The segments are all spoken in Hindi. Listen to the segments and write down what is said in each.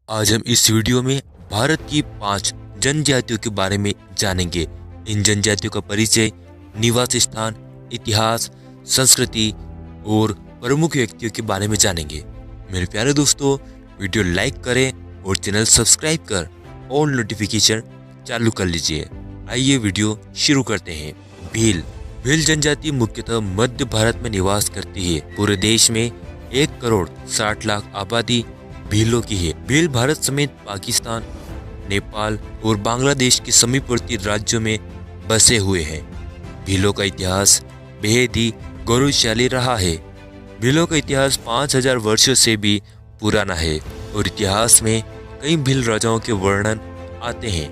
आज हम इस वीडियो में भारत की 5 जनजातियों के बारे में जानेंगे। इन जनजातियों का परिचय, निवास स्थान, इतिहास, संस्कृति और प्रमुख व्यक्तियों के बारे में जानेंगे। मेरे प्यारे दोस्तों, वीडियो लाइक करें और चैनल सब्सक्राइब कर ऑल नोटिफिकेशन चालू कर लीजिए। आइए वीडियो शुरू करते हैं। भील भील जनजाति मुख्यतः मध्य भारत में निवास करती है। पूरे देश में 1 करोड़ 60 लाख आबादी भीलों की है। भील भारत समेत पाकिस्तान, नेपाल और बांग्लादेश के समीपवर्ती राज्यों में बसे हुए हैं। भीलों का इतिहास बेहद ही गौरवशाली रहा है। भीलों का इतिहास 5000 वर्षों से भी पुराना है और इतिहास में कई भील राजाओं के वर्णन आते हैं।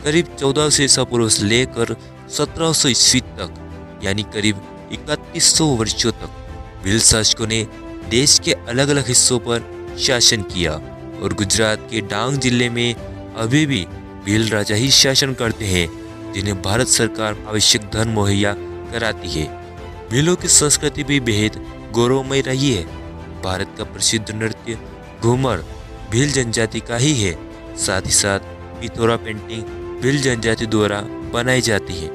करीब 1400 ईसा पूर्व से लेकर 1700 ईस्वी तक, यानी करीब 3100 वर्षों तक भील शासकों ने देश के अलग अलग हिस्सों पर शासन किया और गुजरात के डांग जिले में अभी भी भील राजा ही शासन करते हैं, जिन्हें भारत सरकार आवश्यक धन मुहैया कराती है। भीलों की संस्कृति भी बेहद गौरवमय रही है। भारत का प्रसिद्ध नृत्य घूमर भील जनजाति का ही है। साथ ही साथ पिथौरा पेंटिंग भील जनजाति द्वारा बनाई जाती है।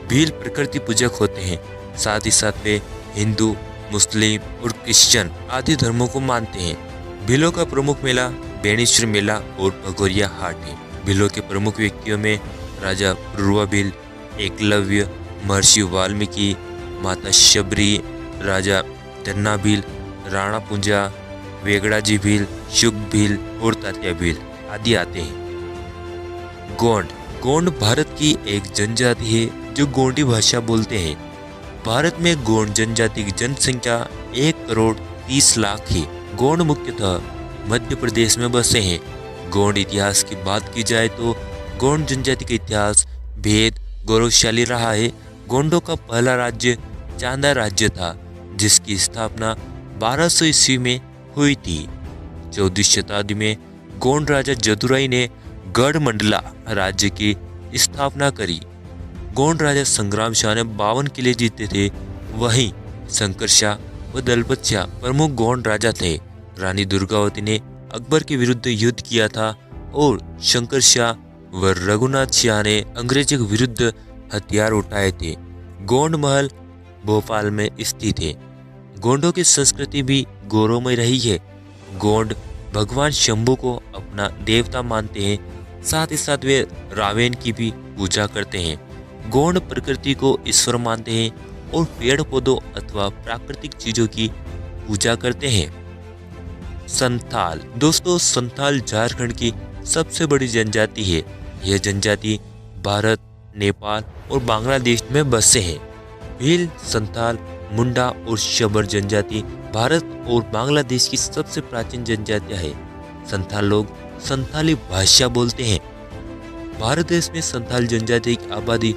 भील प्रकृति पूजक होते हैं। साथ ही साथ वे हिंदू, मुस्लिम और क्रिश्चियन आदि धर्मों को मानते हैं। भीलों का प्रमुख मेला बेणेश्वर मेला और भगोरिया हाट है। भीलों के प्रमुख व्यक्तियों में राजा पूर्वा भील, एकलव्य, महर्षि वाल्मीकि, माता शबरी, राजा धन्ना भील, राणा पुंजा, वेगड़ाजी भील, शुक भील और तात्या भील आदि आते हैं। गोंड गोंड भारत की एक जनजाति है जो गोंडी भाषा बोलते हैं। भारत में गोंड जनजाति की जनसंख्या 1 करोड़ 30 लाख है। गोंड मुख्यतः मध्य प्रदेश में बसे हैं। गोंड इतिहास की बात की जाए तो गोंड जनजाति का इतिहास बेहद गौरवशाली रहा है। गोंडों का पहला राज्य चांदा राज्य था, जिसकी स्थापना 1200 ईस्वी में हुई थी। 14वीं शताब्दी में गोंड राजा जदुराई ने गढ़मंडला राज्य की स्थापना करी। गोंड राजा संग्राम शाह ने 52 किले जीते थे। वहीं शंकर शाह व दलपत शाह प्रमुख गोंड राजा थे। रानी दुर्गावती ने अकबर के विरुद्ध युद्ध किया था और शंकर शाह व रघुनाथ शाह ने अंग्रेजों के विरुद्ध हथियार उठाए थे। गोंड महल भोपाल में स्थित है। गोंडों की संस्कृति भी गौरवमय रही है। गोंड भगवान शंभू को अपना देवता मानते हैं। साथ ही साथ वे रावण की भी पूजा करते हैं। गोंड प्रकृति को ईश्वर मानते हैं और पेड़ पौधों अथवा प्राकृतिक चीजों की पूजा करते हैं। संथाल दोस्तों, संथाल झारखंड की सबसे बड़ी जनजाति है। यह जनजाति भारत, नेपाल और बांग्लादेश में बसे हैं। भील, संथाल, मुंडा और शबर जनजाति भारत और बांग्लादेश की सबसे प्राचीन जनजातियां हैं। संथाल लोग संथाली भाषा बोलते हैं। भारत देश में संथाल जनजाति की आबादी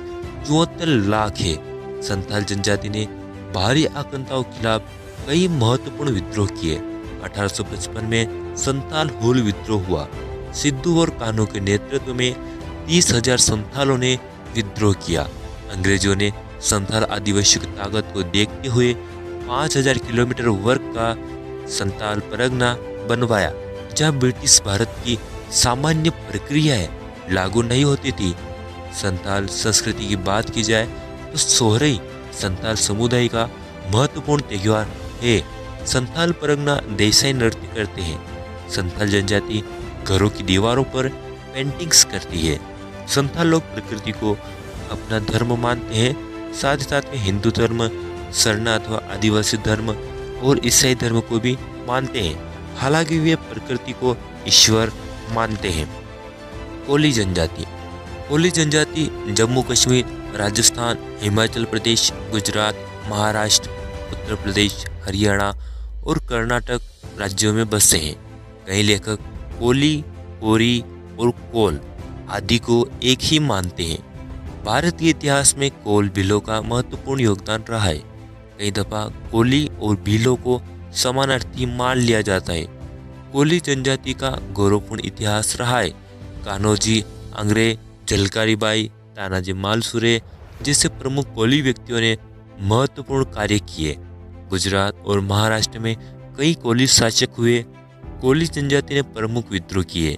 74 लाख है। संथाल जनजाति ने बाहरी आक्रांताओं के खिलाफ कई महत्वपूर्ण विद्रोह किए। 1855 में संथाल हुल विद्रोह हुआ। सिद्धू और कान्हू के नेतृत्व में 30,000 संथालों ने विद्रोह किया। अंग्रेजों ने संथाल आदिवासियों की ताकत को देखते हुए 5000 किलोमीटर वर्ग का संथाल परगना बनवाया, जहां ब्रिटिश भारत की सामान्य प्रक्रियाएं लागू नहीं होती थी। संथाल संस्कृति की बात की जाए तो सोहरई संथाल समुदाय का महत्वपूर्ण त्योहार है। संथाल परगना देसाई नृत्य करते हैं। संथाल जनजाति घरों की दीवारों पर पेंटिंग्स करती है। संथाल लोग प्रकृति को अपना धर्म मानते हैं। साथ ही साथ में हिंदू धर्म, सरना अथवा आदिवासी धर्म और ईसाई धर्म को भी मानते हैं। हालांकि वे प्रकृति को ईश्वर मानते हैं। कोली जनजाति कोली जनजाति जम्मू कश्मीर, राजस्थान, हिमाचल प्रदेश, गुजरात, महाराष्ट्र, उत्तर प्रदेश, हरियाणा और कर्नाटक राज्यों में बसे हैं। कई लेखक कोली, कोरी और कोल आदि को एक ही मानते हैं। भारतीय इतिहास में कोल भीलों का महत्वपूर्ण योगदान रहा है। कई दफा कोली और भीलों को समानार्थी मान लिया जाता है। कोली जनजाति का गौरवपूर्ण इतिहास रहा है। कान्होजी, अंग्रेज, झलकारी बाई, तानाजी मालसुरे जैसे प्रमुख कोली व्यक्तियों ने महत्वपूर्ण कार्य किए। गुजरात और महाराष्ट्र में कई कोली शासक हुए। कोली जनजाति ने प्रमुख विद्रोह किए।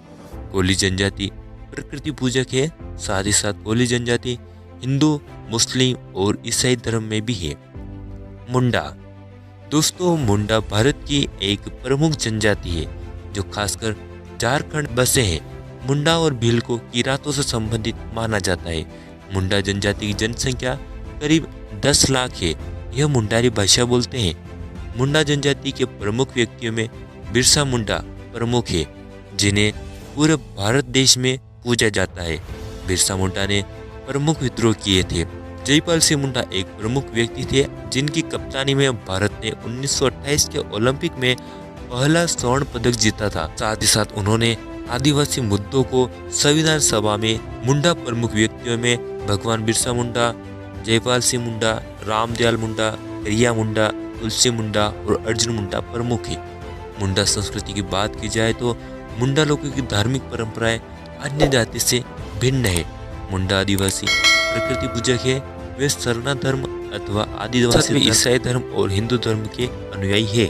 कोली जनजाति प्रकृति पूजक है, साथ ही साथ कोली जनजाति हिंदू, मुस्लिम और ईसाई धर्म में भी है। मुंडा। दोस्तों, मुंडा भारत की एक प्रमुख जनजाति है जो खासकर झारखंड बसे हैं। मुंडा और भील को किरातों से संबंधित माना जाता है। मुंडा जनजाति की जनसंख्या करीब 10 लाख है। यह मुंडारी भाषा बोलते हैं। मुंडा जनजाति के प्रमुख व्यक्तियों में बिरसा मुंडा प्रमुख है, जिन्हें पूरे भारत देश में पूजा जाता है। बिरसा मुंडा ने प्रमुख विद्रोह किए थे। जयपाल सिंह मुंडा एक प्रमुख व्यक्ति थे जिनकी कप्तानी में भारत ने 1928 के ओलंपिक में पहला स्वर्ण पदक जीता था। साथ ही साथ उन्होंने आदिवासी मुद्दों को संविधान सभा में मुंडा प्रमुख व्यक्तियों में भगवान बिरसा मुंडा, जयपाल सिंह मुंडा, रामदयाल मुंडा, करिया मुंडा, तुलसी मुंडा और अर्जुन मुंडा प्रमुख है। मुंडा संस्कृति की बात की जाए तो मुंडा लोगों की धार्मिक परंपराएं अन्य जाति से भिन्न है। मुंडा आदिवासी प्रकृति पूजक है। वे सरना धर्म अथवा आदिवासी ईसाई धर्म और हिंदू धर्म के अनुयायी है।